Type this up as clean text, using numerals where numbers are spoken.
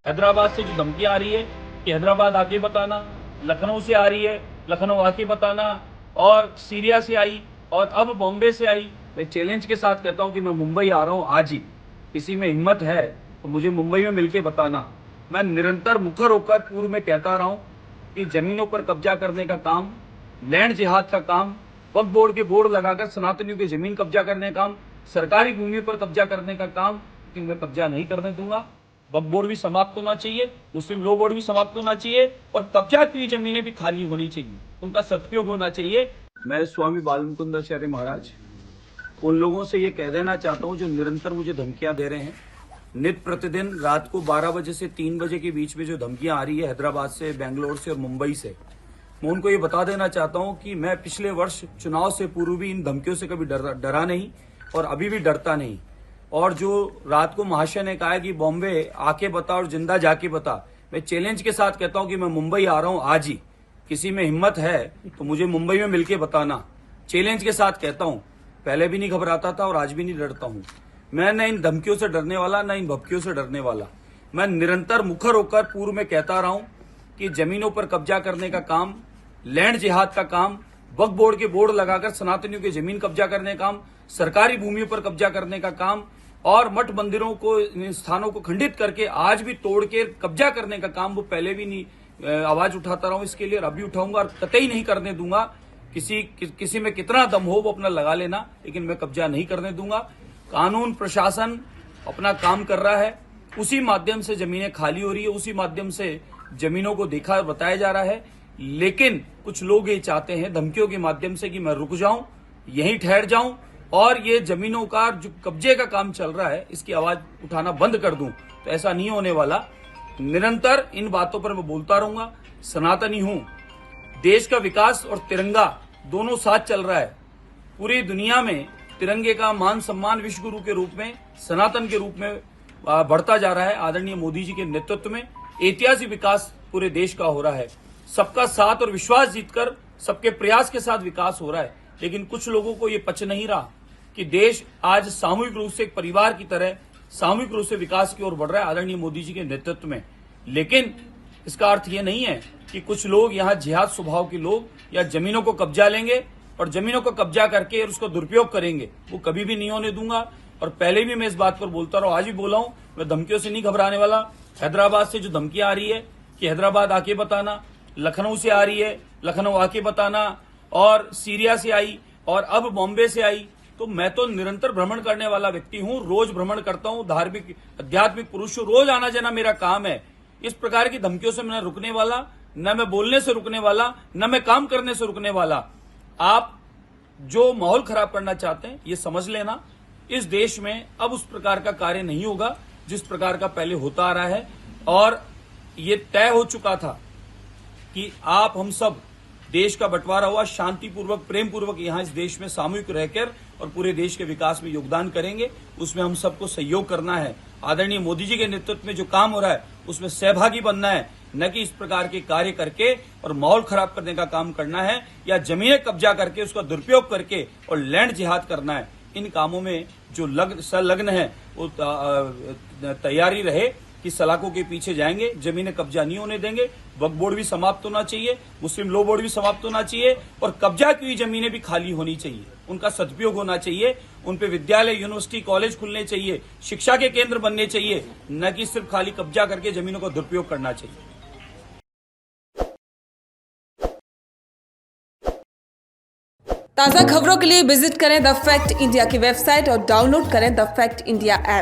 हैदराबाद से जो धमकी आ रही है कि हैदराबाद आके बताना, लखनऊ से आ रही है लखनऊ आके बताना, और सीरिया से आई और अब बॉम्बे से आई। मैं चैलेंज के साथ कहता हूं कि मैं मुंबई आ रहा हूं आज ही। किसी में हिम्मत है तो मुझे मुंबई में मिलके बताना। मैं निरंतर मुखर होकर पूर्व में कहता रहा हूं कि जमीनों पर कब्जा करने का काम, लैंड जिहाद का काम, वक्फ बोर्ड के बोर्ड लगाकर सनातनियों की जमीन कब्जा करने का काम, सरकारी भूमि पर कब्जा करने का काम कि मैं कब्जा नहीं करने दूंगा। वक्फ बोर्ड भी समाप्त होना चाहिए, मुस्लिम लॉ बोर्ड भी समाप्त होना चाहिए, और कब्जा की जमीनें भी खाली होनी चाहिए, उनका सदुपयोग होना चाहिए। मैं स्वामी बालमुकुंदाचार्य महाराज उन लोगों से ये कह देना चाहता हूँ जो निरंतर मुझे धमकियां दे रहे हैं। नित्य प्रतिदिन रात को 12 बजे से 3 बजे के बीच में जो धमकियां आ रही है हैदराबाद से, बेंगलोर से और मुंबई से, मैं उनको ये बता देना चाहता हूं कि मैं पिछले वर्ष चुनाव से पूर्व भी इन धमकियों से कभी डरा नहीं और अभी भी डरता नहीं। और जो रात को महाशय ने कहा है कि बॉम्बे आके बता और जिंदा जाके बता, मैं चैलेंज के साथ कहता हूं कि मैं मुंबई आ रहा हूं आज ही। किसी में हिम्मत है तो मुझे मुंबई में मिलके बताना। चैलेंज के साथ कहता हूं, पहले भी नहीं घबराता था और आज भी नहीं डरता हूं। मैं न इन धमकियों से डरने वाला, न इन भपकियों से डरने वाला। मैं निरंतर मुखर होकर पूर्व में कहता रहा हूं कि जमीनों पर कब्जा करने का काम, लैंड जिहाद का काम, वक्फ बोर्ड के बोर्ड लगाकर सनातनियों की जमीन कब्जा करने का काम, सरकारी भूमियों पर कब्जा करने का काम, और मठ मंदिरों को, इन स्थानों को खंडित करके आज भी तोड़ के कब्जा करने का काम, वो पहले भी नहीं आवाज उठाता रहा हूं इसके लिए, और अभी उठाऊंगा और कतई नहीं करने दूंगा। किसी में कितना दम हो वो अपना लगा लेना, लेकिन मैं कब्जा नहीं करने दूंगा। कानून प्रशासन अपना काम कर रहा है, उसी माध्यम से जमीनें खाली हो रही है, उसी माध्यम से जमीनों को देखा और बताया जा रहा है। लेकिन कुछ लोग ये चाहते हैं धमकियों के माध्यम से कि मैं रुक जाऊं, यहीं ठहर जाऊं और ये जमीनों का जो कब्जे का काम चल रहा है इसकी आवाज उठाना बंद कर दूं। तो ऐसा नहीं होने वाला। निरंतर इन बातों पर मैं बोलता रहूंगा। सनातनी हूं। देश का विकास और तिरंगा दोनों साथ चल रहा है। पूरी दुनिया में तिरंगे का मान सम्मान विश्व गुरु के रूप में, सनातन के रूप में बढ़ता जा रहा है। आदरणीय मोदी जी के नेतृत्व में ऐतिहासिक विकास पूरे देश का हो रहा है। सबका साथ और विश्वास जीतकर सबके प्रयास के साथ विकास हो रहा है। लेकिन कुछ लोगों को ये पच नहीं रहा कि देश आज सामूहिक रूप से एक परिवार की तरह सामूहिक रूप से विकास की ओर बढ़ रहा है आदरणीय मोदी जी के नेतृत्व में। लेकिन इसका अर्थ ये नहीं है कि कुछ लोग यहाँ जिहाद स्वभाव के लोग या जमीनों को कब्जा लेंगे और जमीनों को कब्जा करके और उसका दुरुपयोग करेंगे, वो कभी भी नहीं होने दूंगा। और पहले भी मैं इस बात पर बोलता रहा, आज भी बोला हूं, मैं धमकियों से नहीं घबराने वाला। हैदराबाद से जो धमकी आ रही है कि हैदराबाद आके बताना, लखनऊ से आ रही है लखनऊ आके बताना, और सीरिया से आई और अब बॉम्बे से आई, तो मैं तो निरंतर भ्रमण करने वाला व्यक्ति हूं। रोज भ्रमण करता हूं, धार्मिक आध्यात्मिक पुरुष हूं, रोज आना जाना मेरा काम है। इस प्रकार की धमकियों से मैं रुकने वाला, न मैं बोलने से रुकने वाला, न मैं काम करने से रुकने वाला। आप जो माहौल खराब करना चाहते हैं ये समझ लेना, इस देश में अब उस प्रकार का कार्य नहीं होगा जिस प्रकार का पहले होता आ रहा है। और ये तय हो चुका था कि आप हम सब देश का बंटवारा हुआ शांतिपूर्वक, प्रेम पूर्वक यहाँ इस देश में सामूहिक रहकर और पूरे देश के विकास में योगदान करेंगे। उसमें हम सबको सहयोग करना है। आदरणीय मोदी जी के नेतृत्व में जो काम हो रहा है उसमें सहभागी बनना है, न कि इस प्रकार के कार्य करके और माहौल खराब करने का काम करना है या जमीनें कब्जा करके उसका दुरुपयोग करके और लैंड जिहाद करना है। इन कामों में जो संलग्न है वो तैयारी रहे कि सलाखों के पीछे जाएंगे, जमीनें कब्जा नहीं होने देंगे। वक्फ बोर्ड भी समाप्त होना चाहिए, मुस्लिम लॉ बोर्ड भी समाप्त होना चाहिए, और कब्जा की हुई जमीनें भी खाली होनी चाहिए, उनका सदुपयोग होना चाहिए। उन पे विद्यालय, यूनिवर्सिटी, कॉलेज खुलने चाहिए, शिक्षा के केंद्र बनने चाहिए, न कि सिर्फ खाली कब्जा करके जमीनों का दुरुपयोग करना चाहिए। ताज़ा खबरों के लिए विजिट करें द फैक्ट इंडिया की वेबसाइट और डाउनलोड करें द फैक्ट इंडिया ऐप।